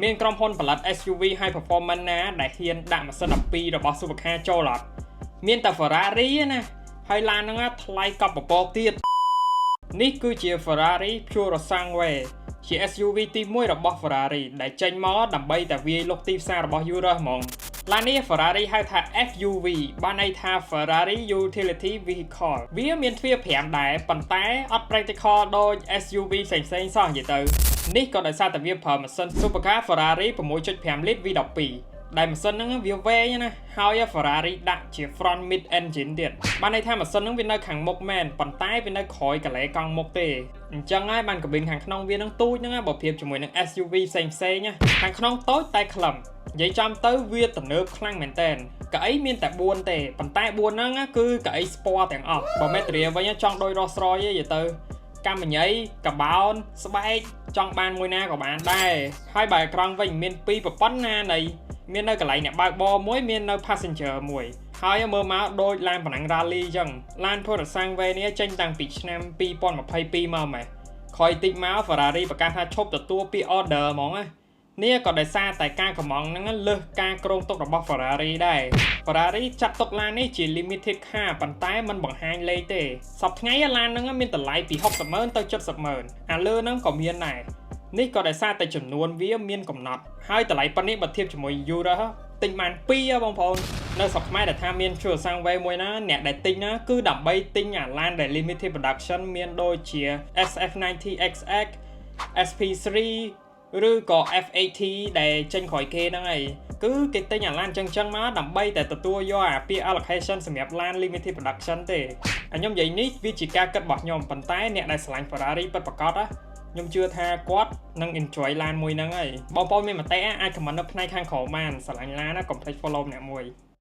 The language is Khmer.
មានក្រុមហ៊ុនផលិត SUV High Performance ណាដែលហ៊ានដាក់ម៉ាស៊ីន12របស់ Supercar ចូលអត់មានតែ Ferrari ណាហើយឡានហ្នឹងថ្លៃកប់ពពកទៀតនេះគឺជា Ferrari Purosangue ជា SUV ទី1របស់ Ferrari ដែលចេញមកដើម្បីតែវាយលុកទីផ្សាររបស់ Europe ហ្មងឡាននេះ Ferrari ហៅថា FUV បានន័យថា Ferrari Utility Vehicle វាមានទ្វារ5ដែរប៉ុន្តែអត់ practical ដូច SUV ផ្សេងៗសោះនិយាយទៅនេះក៏ដោយសារតែវាប្រើម៉ាស៊ីន Supercar Ferrari 6.5 លីត្រ V12 ដែលម៉ាស៊ីនហ្នឹងវាវែងណាហើយ Ferrari ដាក់ជា front mid engine ទៀតបានន័យថាម៉ាស៊ីនហ្នឹងវានៅខាងមុខមែនប៉ុន្តែវានៅក្រោយកន្លែងកង់មុខទេអញ្ចឹងហើយបានកាប៊ីនខាងក្នុងវានឹងទូចហ្នឹងបើប្រៀបជាមួយនឹង SUV ផ្សេងណាខាងក្នុងតូចតែខ្លឹមនិយាយចំទៅវាទំនើបខ្លាំងមែនតើកៅអីមានតែ4ទេប៉ុន្តែ4ហ្នឹងគឺកៅអី Sport ទាំងអស់បើ Metria វិញចង់ដូច Rolls Royce ទេទៅកម្មញ្ញៃកបោនស្បែកចង់បានមួយណាក៏បានដែរហើយបើក្រង់វិញមាន2ប្រព័ន្ធណានៃមាននៅកន្លែងអ្នកបើកបរមួយមាននៅ passenger មួយហើយមើលមកដូចឡានប្រណាំង rally អញ្ចឹងឡាន Purosangue នេះចេញតាំងពីឆ្នាំ2022មកម៉េះក្រោយតិចមក Ferrari ប្រកាសថាឈប់ទទួលពី order ហ្មងណានេះក៏ដោយសារតែការកម្មង់ហ្នឹងលើសការគ្រោងទុករបស់ Ferrari ដែរ Ferrari ចាត់ទុកឡាននេះជា limited car ប៉ុន្តែมันបង្ហាញលេខទេសប្តាហ៍ថ្ងៃឡានហ្នឹងមានតម្លៃពី 60,000 ទៅ 70,000 អាលើហ្នឹងក៏មានដែរនេះក៏ដោយសារតែចំនួនវាមានកំណត់ហើយតម្លៃប៉ុណ្នេះបើធៀបជាមួយ Euro ទិញបាន2បងប្អូននៅស្រុកខ្មែរដែលថាមាន Purosangue មួយណាអ្នកដែលទិញណាគឺដើម្បីទិញអាឡានដែល limited production មានដូចជា SF90XX SP3 ឬក៏ F80 ដែលចេញក្រោយគេហ្នឹងហើយគឺគេទិញអាឡានចឹងមកដើម្បីតែទទួលយកអាពាក្យ allocation សម្រាប់ឡាន limited production ទេខ្ញុំនិយាយនេះវាជាការគិតរបស់ខ្ញុំប៉ុន្តែអ្នកដែលស្រឡាញ់ Ferrari ពិតប្រាកដខ្ញុំជឿថាគាត់នឹង enjoy ឡានមួយហ្នឹងហើយបងប្អូនមានមតិអាច comment នៅផ្នែកខាងក្រោមបានស្រឡាញ់ឡានកុំភ្លេច follow ម្នាក់មួយ